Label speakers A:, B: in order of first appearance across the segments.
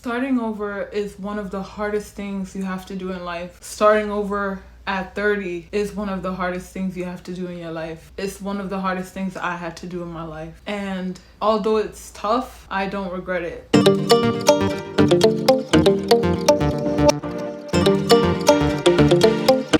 A: Starting over is one of the hardest things you have to do in life. Starting over at 30 is one of the hardest things you have to do in your life. It's one of the hardest things I had to do in my life. And although it's tough, I don't regret it.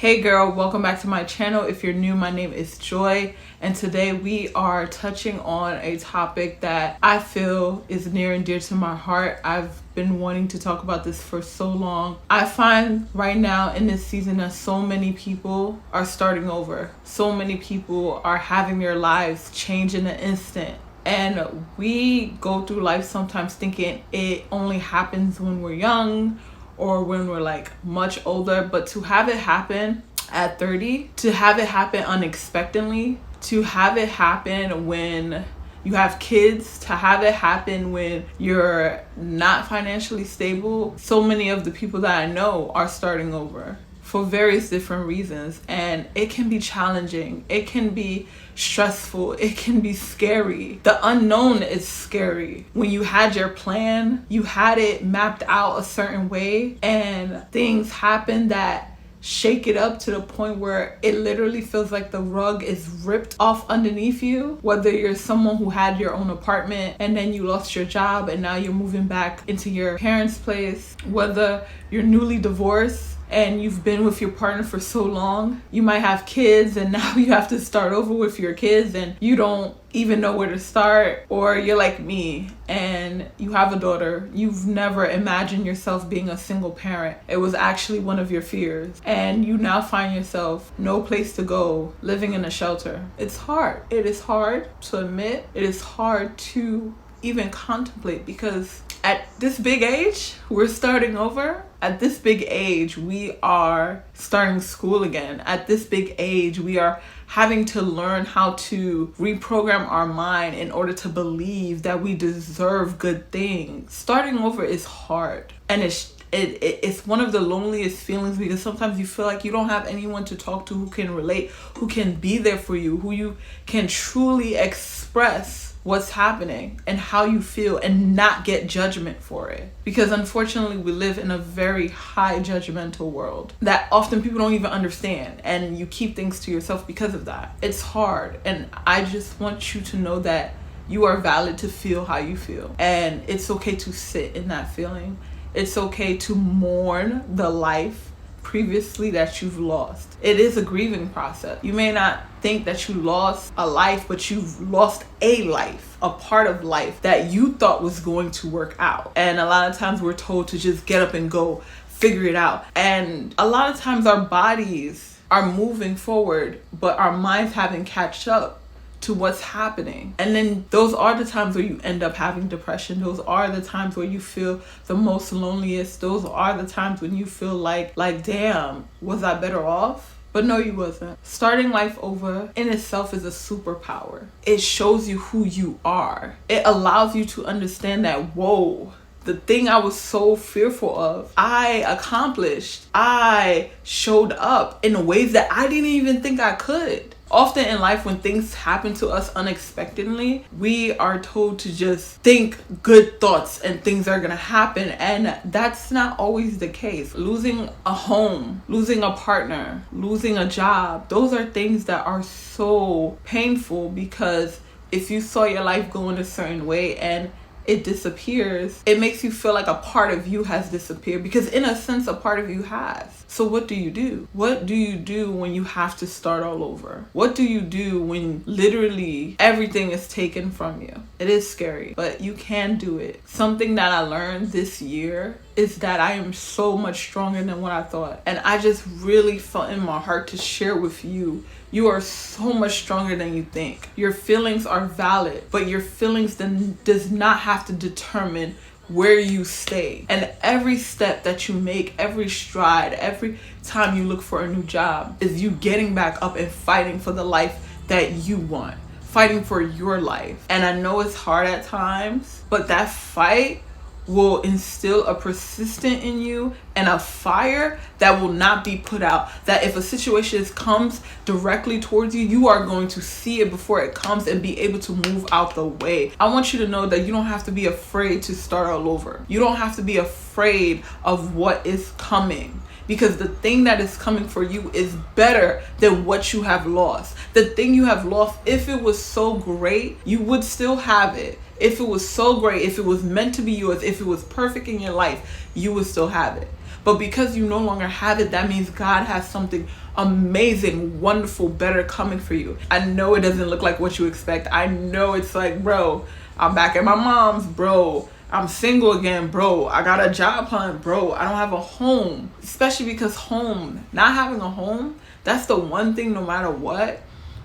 A: Hey girl, welcome back to my channel. If you're new, my name is Joy, and today we are touching on a topic that I feel is near and dear to my heart. I've been wanting to talk about this for so long. I find right now in this season that so many people are starting over. So many people are having their lives change in an instant. And we go through life sometimes thinking it only happens when we're young or when we're like much older, but to have it happen at 30, to have it happen unexpectedly, to have it happen when you have kids, to have it happen when you're not financially stable. So many of the people that I know are starting over for various different reasons, and it can be challenging, it can be stressful, it can be scary. The unknown is scary. When you had your plan, you had it mapped out a certain way, and things happen that shake it up to the point where it literally feels like the rug is ripped off underneath you. Whether you're someone who had your own apartment and then you lost your job and now you're moving back into your parents' place, whether you're newly divorced and you've been with your partner for so long, you might have kids and now you have to start over with your kids and you don't even know where to start. Or you're like me and you have a daughter. You've never imagined yourself being a single parent. It was actually one of your fears, and you now find yourself no place to go, living in a shelter. It's hard. It is hard to admit. It is hard to even contemplate, because at this big age, we're starting over. At this big age, we are starting school again. At this big age, we are having to learn how to reprogram our mind in order to believe that we deserve good things. Starting over is hard, and it's one of the loneliest feelings, because sometimes you feel like you don't have anyone to talk to who can relate, who can be there for you, who you can truly express what's happening and how you feel and not get judgment for it. Because unfortunately, we live in a very high judgmental world that often people don't even understand, and you keep things to yourself because of that. It's hard, and I just want you to know that you are valid to feel how you feel, and it's okay to sit in that feeling. It's okay to mourn the life previously that you've lost. It is a grieving process. You may not think that you lost a life, but you've lost a life, a part of life that you thought was going to work out. And a lot of times we're told to just get up and go, figure it out. And a lot of times our bodies are moving forward, but our minds haven't catch up to what's happening. And then those are the times where you end up having depression. Those are the times where you feel the most loneliest. Those are the times when you feel like damn, was I better off? But no, you wasn't. Starting life over in itself is a superpower. It shows you who you are. It allows you to understand that, whoa, the thing I was so fearful of, I accomplished. I showed up in ways that I didn't even think I could. Often in life, when things happen to us unexpectedly, we are told to just think good thoughts and things are gonna happen, and that's not always the case. Losing a home, losing a partner, losing a job, those are things that are so painful, because if you saw your life go in a certain way and it disappears, it makes you feel like a part of you has disappeared, because in a sense, a part of you has. So what do you do? What do you do when you have to start all over? What do you do when literally everything is taken from you? It is scary, but you can do it. Something that I learned this year is that I am so much stronger than what I thought. And I just really felt in my heart to share with you. You are so much stronger than you think. Your feelings are valid, but your feelings then does not have to determine where you stay. And every step that you make, every stride, every time you look for a new job, is you getting back up and fighting for the life that you want, fighting for your life. And I know it's hard at times, but that fight will instill a persistent in you and a fire that will not be put out. That if a situation comes directly towards you, you are going to see it before it comes and be able to move out the way. I want you to know that you don't have to be afraid to start all over. You don't have to be afraid of what is coming, because the thing that is coming for you is better than what you have lost. The thing you have lost, if it was so great, you would still have it. If it was so great, if it was meant to be yours, if it was perfect in your life, you would still have it. But because you no longer have it, that means God has something amazing, wonderful, better coming for you. I know it doesn't look like what you expect. I know it's like, bro, I'm back at my mom's, bro. I'm single again, bro. I got a job hunt, bro. I don't have a home. Especially because not having a home, that's the one thing, no matter what,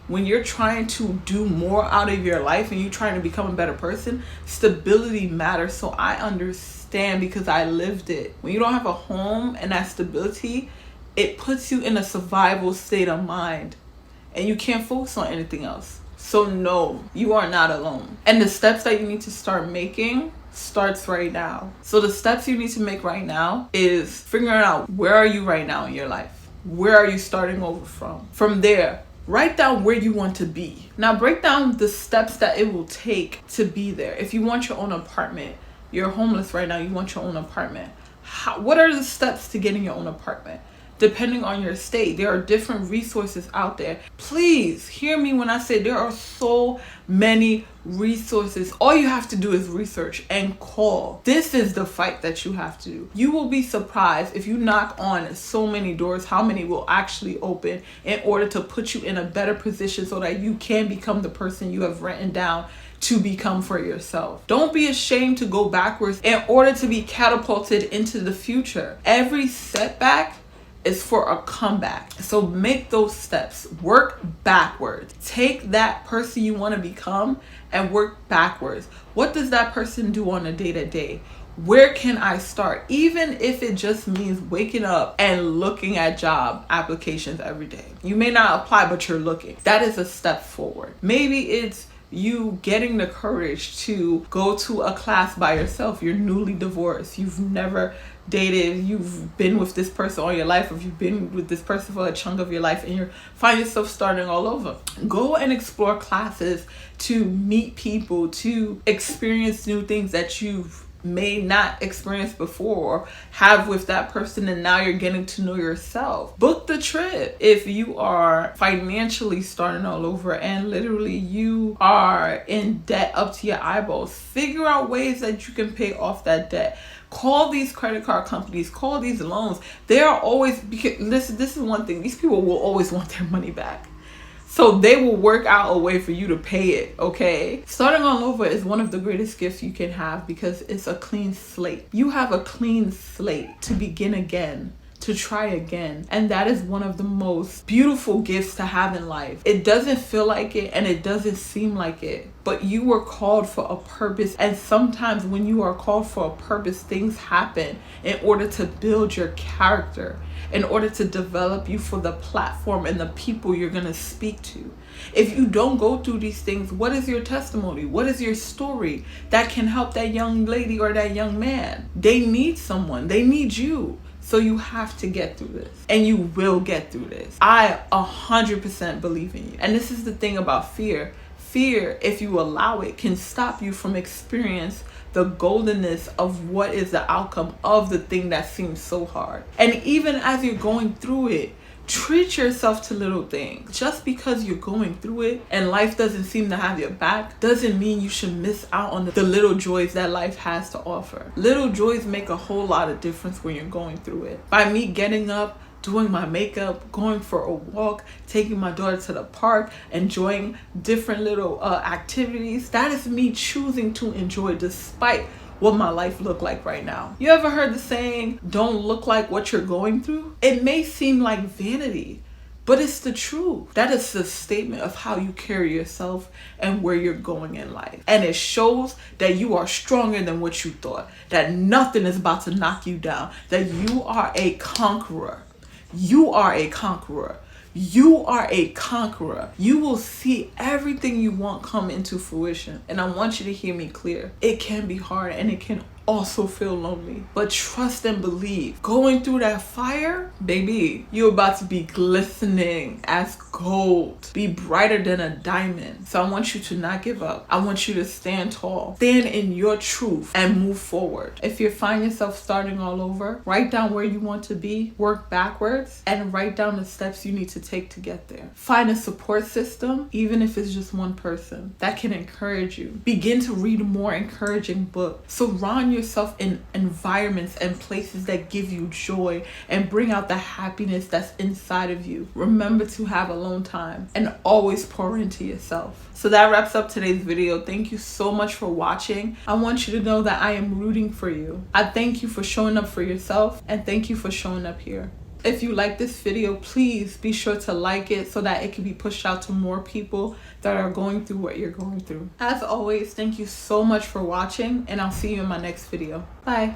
A: when you're trying to do more out of your life and you're trying to become a better person, stability matters. So I understand, because I lived it. When you don't have a home and that stability, it puts you in a survival state of mind and you can't focus on anything else. So no, you are not alone. And the steps that you need to start making starts right now. So the steps you need to make right now is figuring out, where are you right now in your life? Where are you starting over from? From there, write down where you want to be. Now break down the steps that it will take to be there. If you want your own apartment, you're homeless right now, you want your own apartment. What are the steps to getting your own apartment? Depending on your state, there are different resources out there. Please hear me when I say there are so many resources. All you have to do is research and call. This is the fight that you have to do. You will be surprised if you knock on so many doors, how many will actually open in order to put you in a better position so that you can become the person you have written down to become for yourself. Don't be ashamed to go backwards in order to be catapulted into the future. Every setback is for a comeback. So make those steps. Work backwards. Take that person you want to become and work backwards. What does that person do on a day-to-day? Where can I start? Even if it just means waking up and looking at job applications every day. You may not apply, but you're looking. That is a step forward. Maybe it's you getting the courage to go to a class by yourself. You're newly divorced. You've never dated. You've been with this person all your life, or you've been with this person for a chunk of your life, and you find yourself starting all over. Go and explore classes to meet people, to experience new things that you've may not experience before or have with that person, and now you're getting to know yourself. Book the trip. If you are financially starting all over and literally you are in debt up to your eyeballs, figure out ways that you can pay off that debt. Call these credit card companies, call these loans. They are always, because listen, this is one thing, these people will always want their money back. So they will work out a way for you to pay it, okay? Starting all over is one of the greatest gifts you can have, because it's a clean slate. You have a clean slate to begin again, to try again. And that is one of the most beautiful gifts to have in life. It doesn't feel like it and it doesn't seem like it, but you were called for a purpose. And sometimes when you are called for a purpose, things happen in order to build your character, in order to develop you for the platform and the people you're going to speak to. If you don't go through these things, what is your testimony? What is your story that can help that young lady or that young man? They need someone. They need you. So you have to get through this, and you will get through this. I 100% believe in you. And this is the thing about fear. Fear, if you allow it, can stop you from experience the goldenness of what is the outcome of the thing that seems so hard. And even as you're going through it, treat yourself to little things. Just because you're going through it and life doesn't seem to have your back doesn't mean you should miss out on the little joys that life has to offer. Little joys make a whole lot of difference when you're going through it. By me getting up, doing my makeup, going for a walk, taking my daughter to the park, enjoying different little activities, that is me choosing to enjoy despite what my life look like right now. You ever heard the saying, don't look like what you're going through? It may seem like vanity, but it's the truth. That is the statement of how you carry yourself and where you're going in life. And it shows that you are stronger than what you thought, that nothing is about to knock you down, that you are a conqueror. You are a conqueror. You are a conqueror. You will see everything you want come into fruition. And I want you to hear me clear. It can be hard and it can also feel lonely. But trust and believe. Going through that fire, baby, you're about to be glistening as gold. Be brighter than a diamond. So I want you to not give up. I want you to stand tall. Stand in your truth and move forward. If you find yourself starting all over, write down where you want to be, work backwards, and write down the steps you need to take to get there. Find a support system, even if it's just one person, that can encourage you. Begin to read more encouraging books. Surround yourself in environments and places that give you joy and bring out the happiness that's inside of you. Remember to have alone time and always pour into yourself. So that wraps up today's video. Thank you so much for watching. I want you to know that I am rooting for you. I thank you for showing up for yourself, and thank you for showing up here. If you like this video, please be sure to like it so that it can be pushed out to more people that are going through what you're going through. As always, thank you so much for watching, and I'll see you in my next video. Bye.